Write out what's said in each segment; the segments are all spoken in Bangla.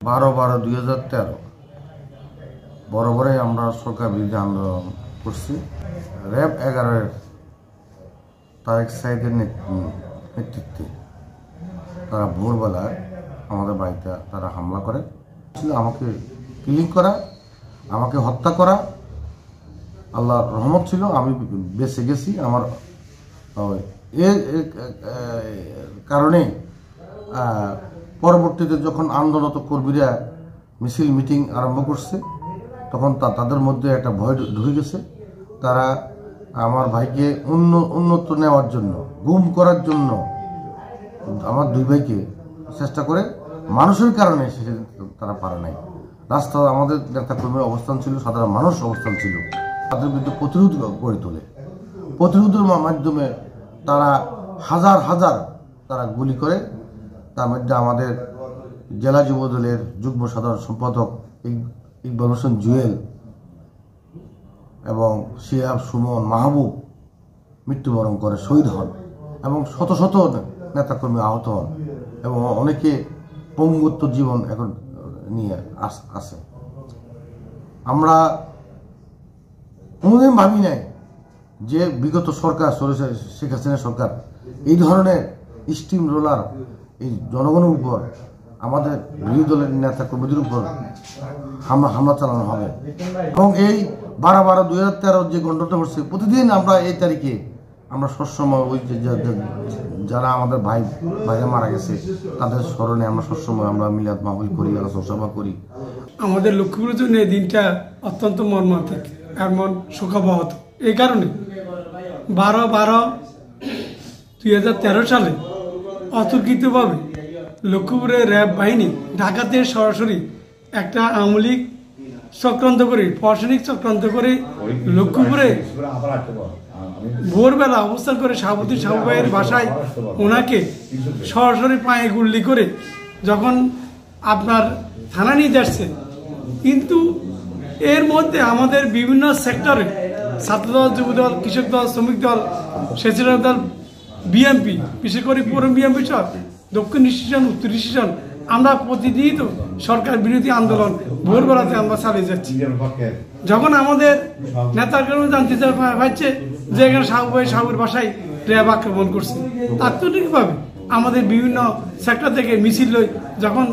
12/12/2013 বরাবরই আমরা সরকার বিরোধী আন্দোলন করছি। র্যাব 11-এর তারেক সাইদের নেতৃত্বে তারা ভোরবেলায় আমাদের বাড়িতে তারা হামলা করে, আমাকে কিলিং করা, আমাকে হত্যা করা। আল্লাহর রহমত ছিল, আমি বেঁচে গেছি। আমার এর কারণে পরবর্তীতে যখন আন্দোলনত কর্মীরা মিছিল মিটিং আরম্ভ করছে, তখন তাদের মধ্যে একটা ভয় ঢুকে গেছে। তারা আমার ভাইকে উন্নত নেওয়ার জন্য, গুম করার জন্য আমার দুই ভাইকে চেষ্টা করে। মানুষের কারণে তারা পারে নাই। রাস্তা আমাদের নেতাকর্মীর অবস্থান ছিল, সাধারণ মানুষ অবস্থান ছিল, তাদের বিরুদ্ধে প্রতিরোধ গড়ে তোলে। প্রতিরোধের মাধ্যমে তারা হাজার হাজার তারা গুলি করে। তার মধ্যে আমাদের জেলা যুবদলের যুগ্ম সাধারণ সম্পাদক ইকবাল হোসেন জুয়েল এবং শিহাব সুমন মাহবুব মৃত্যুবরণ করে, শহীদ হন, এবং শত শত নেতাকর্মী আহত হন, এবং অনেকে পঙ্গুত্ব জীবন এখন নিয়ে আছে। আমরা কোনোদিন ভাবি নাই যে বিগত সরকার, শেখ হাসিনা সরকার, এই ধরনের স্টিম রোলার এই জনগণের উপর, আমাদের বিরোধী দলের নেতা কর্মীদের উপর হামলা চালানো হবে। এবং এই 12/12/2013 যে ঘটনাটা ঘটছে, প্রতিদিন আমরা এই তারিখে আমরা সবসময় ওই যারা আমাদের ভাইরা মারা গেছে তাদের স্মরণে আমরা সবসময় আমরা মিলাদ মাহফিল করি, আলোচনা সভা করি। আমাদের লক্ষ্মীপুরের জন্য এই দিনটা অত্যন্ত মর্মান্তিক, এমন শোকাবহত। এই কারণে 12/12/2013 সালে অতর্কিতভাবে লক্ষ্মীপুরের র্যাব বাহিনী ঢাকাতে সরাসরি একটা আওয়ামী লীগ চক্রান্ত করে, প্রশাসনিক চক্রান্ত করে লক্ষ্মীপুরে ভোরবেলা অবস্থান করে শাহাবুদ্দিন শাহু ভাইয়ের বাসায় ওনাকে সরাসরি পায়ে গুলি করে যখন আপনার থানা নিয়ে যাচ্ছে। কিন্তু এর মধ্যে আমাদের বিভিন্ন সেক্টরে ছাত্রদল, যুবদল, কৃষক দল, শ্রমিক দল, স্বেচ্ছাসেবক দল, বিএনপি, বিশেষ করে পুরো বিএনপি সহ দক্ষিণ ডিসিশন, উত্তর ডিসিশন, আমরা প্রতিনিয়ত সরকার বিরোধী আন্দোলন ভোরবেলাতে আমরা চালিয়ে যাচ্ছি। যখন আমাদের নেতাকর্মী জানতে পারছে যে এখানে সাহুর বাসায় র্যাব আক্রমণ করছে, তাৎক্ষণিকভাবে আমাদের বিভিন্ন সেক্টর থেকে মিছিল লই যখন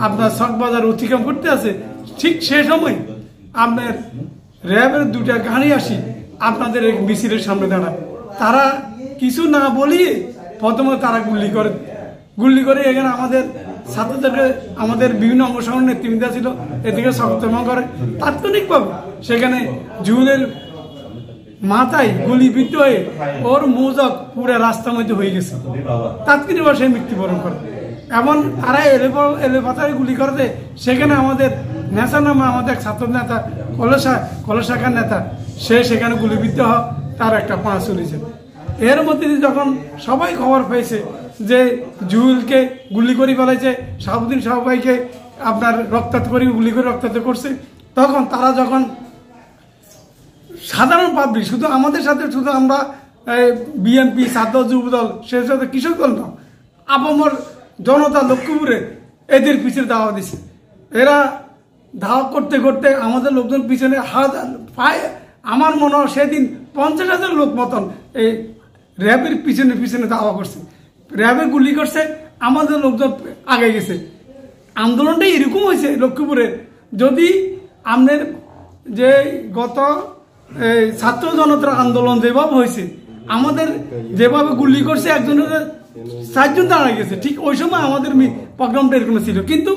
আপনার চকবাজার অতিক্রম করতে আছে, ঠিক সে সময় আপনার র্যাবের 2টা গাড়ি আসি আপনাদের মিছিলের সামনে দাঁড়ায়। তারা কিছু না বলিয়ে প্রথমে তারা গুলি করে এখানে আমাদের ছাত্রদেরকে, আমাদের বিভিন্ন অঙ্গসংগঠনের নেতৃবৃন্দ ছিল, এদিকে সংক্রমণ করে। তাৎক্ষণিকভাবে সেখানে জুয়েলের মাথায় গুলিবিদ্ধ হয়ে ওর মোজক পুরো রাস্তার মধ্যে হয়ে গেছে। তাৎক্ষণিকভাবে সে মৃত্যুবরণ করে। এমন তারা এলে পাতায় গুলি করতে, সেখানে আমাদের নেতা নামা আমাদের ছাত্র নেতা কলসাখার নেতা, সে সেখানে গুলিবিদ্ধ হয়, তার একটা পা চলেছে। এর মধ্যে যখন সবাই খবর পেয়েছে যে জুয়েলকে গুলি করে ফেলাইছে, শাহাবুদ্দিন শাহু ভাইকে আপনার রক্তাক্ত করে গুলি করে রক্তাক্ত করছে, তখন তারা যখন সাধারণ পাবলিক, শুধু আমাদের সাথে শুধু আমরা বিএনপি, ছাত্র, যুবদল, সে সাথে কৃষক দল না, আপামর জনতা লক্ষ্মীপুরে এদের পিছনে ধাওয়া দিছে। এরা ধাওয়া করতে করতে আমাদের লোকজন পিছনে প্রায় আমার মনে হয় সেদিন 50,000 লোক মতন এই র্যাবের পিছনে ধাওয়া করছে, র্যাবে গুলি করছে, আমাদের লোকজন আগে গেছে। আন্দোলনটা এরকম হয়েছে লক্ষ্মীপুরে, যদি আমাদের যে গত ছাত্র জনতার আন্দোলন যেভাবে হয়েছে, আমাদের যেভাবে গুলি করছে, একজনের 4 জন দাঁড়ায় গেছে, ঠিক ওই সময় আমাদের প্রোগ্রামটা এরকম ছিল। কিন্তু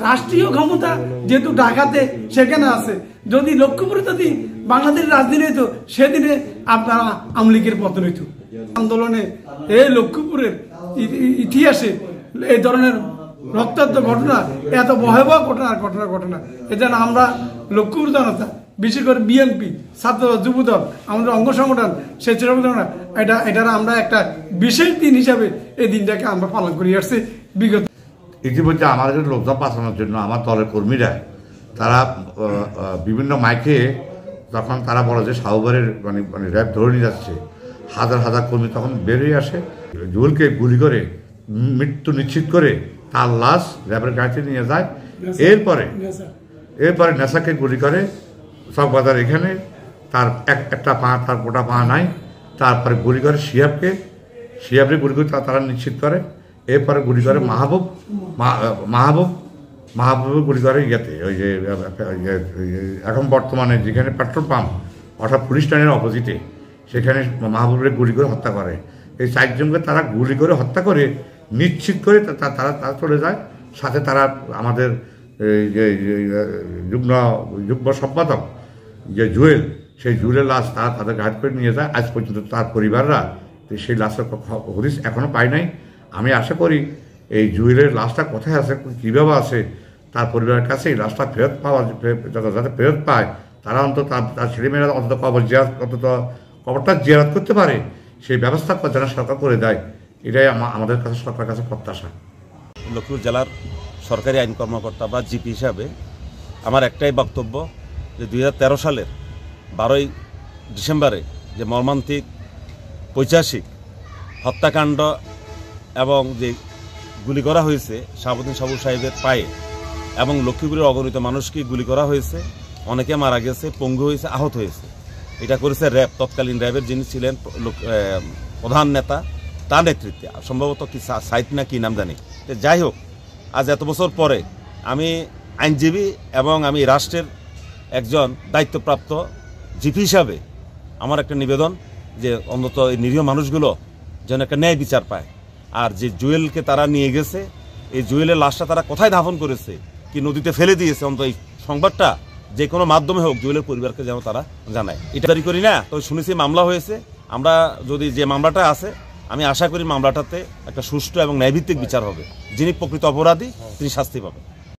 রাষ্ট্রীয় ক্ষমতা যেহেতু ঢাকাতে সেখানে আছে, যদি লক্ষ্মীপুরে যদি বাংলাদেশের রাজধানী হইতো, সেদিনে আপনারা আওয়ামী লীগের পতন হইত। আন্দোলনে এই লক্ষ্মীপুরের ইতিহাসে এই ধরনের রক্তাক্ত ঘটনা, এত ভয়াবহ ঘটনা এজন্য আমরা লক্ষ্মীপুর জনতা, বিশেষ করে বিএনপি, ছাত্র, যুবদল, আমাদের অঙ্গ সংগঠন, স্বেচ্ছাসেবক দল, এটা আমরা একটা বিশেষ দিন হিসাবে এই দিনটাকে আমরা পালন করে আসছি। বিগত ইতিমধ্যে আমাদের লোকজন বাঁচানোর জন্য আমার দলের কর্মীরা তারা বিভিন্ন মাইকে যখন তারা বলে যে শাহুবারের মানে র্যাব ধরে নিয়ে যাচ্ছে, হাজার হাজার কর্মী তখন বের হয়ে আসে, জুয়েলকে গুলি করে মৃত্যু নিশ্চিত করে তার লাশ র্যাবের গাড়িতে নিয়ে যায় এরপরে নেশাকে গুলি করে চকবাজার এখানে, তার একটা পা, তার গোটা পা নাই। তারপরে গুলি করে শিহাবকে গুলি করে তারা নিশ্চিত করে। এরপরে গুলি করে মাহবুবের গুলি করে ইয়েতে, ওই যে এখন বর্তমানে যেখানে পেট্রোল পাম্প অর্থাৎ পুলিশ স্ট্যান্ডের অপোজিটে, সেখানে মাহবুবের গুলি করে হত্যা করে। এই 4 জনকে তারা গুলি করে হত্যা করে নিশ্চিত করে তারা চলে যায়। সাথে তারা আমাদের যুগ্ম সম্পাদক যে জুয়েল, সেই জুয়েলের লাশ তারা তাদের গাইড করে নিয়ে যায়। আজ পর্যন্ত তার পরিবাররা সেই লাশের হদিস এখনও পায় নাই। আমি আশা করি এই জুয়েলের লাশটা কোথায় আছে, কীভাবে আছে, তার পরিবারের কাছে এই লাশটা যাতে ফেরত পায়, তারা অন্তত তার ছেলেমেয়েরা অন্তত কবরটা জিয়ারত করতে পারে, সেই ব্যবস্থা যেন সরকার করে দেয়। এটাই আমাদের কাছে সরকারের কাছে প্রত্যাশা। লক্ষ্মীপুর জেলার সরকারি আইন কর্মকর্তা বা জিপি হিসাবে আমার একটাই বক্তব্য যে 2013 সালের 12ই ডিসেম্বরে যে মর্মান্তিক পৈশাচিক হত্যাকাণ্ড এবং যে গুলি করা হয়েছে শাহাবুদ্দিন সাবুর সাহেবের পায়ে, এবং লক্ষ্মীপুরের অগণিত মানুষকে গুলি করা হয়েছে, অনেকে মারা গেছে, পঙ্গু হয়েছে, আহত হয়েছে। এটা করেছে র্যাব, তৎকালীন র্যাবের যিনি ছিলেন প্রধান নেতা, তার নেতৃত্বে, সম্ভবত কি সাইট না কি নাম জানি। যাই হোক, আজ এত বছর পরে আমি আইনজীবী এবং আমি রাষ্ট্রের একজন দায়িত্বপ্রাপ্ত জিপি হিসাবে আমার একটা নিবেদন যে অন্তত এই নিরীহ মানুষগুলো যেন একটা ন্যায় বিচার পায়। আর যে জুয়েলকে তারা নিয়ে গেছে, এই জুয়েলের লাশটা তারা কোথায় দাফন করেছে, কি নদীতে ফেলে দিয়েছে, অন্তত এই সংবাদটা যে কোনো মাধ্যমে হোক জুয়েলের পরিবারকে যেন তারা জানায়। এটা দাবি করি না, তবে শুনেছি মামলা হয়েছে। আমরা যদি যে মামলাটা আছে, আমি আশা করি মামলাটাতে একটা সুষ্ঠু এবং ন্যায়ভিত্তিক বিচার হবে। যিনি প্রকৃত অপরাধী তিনি শাস্তি পাবেন।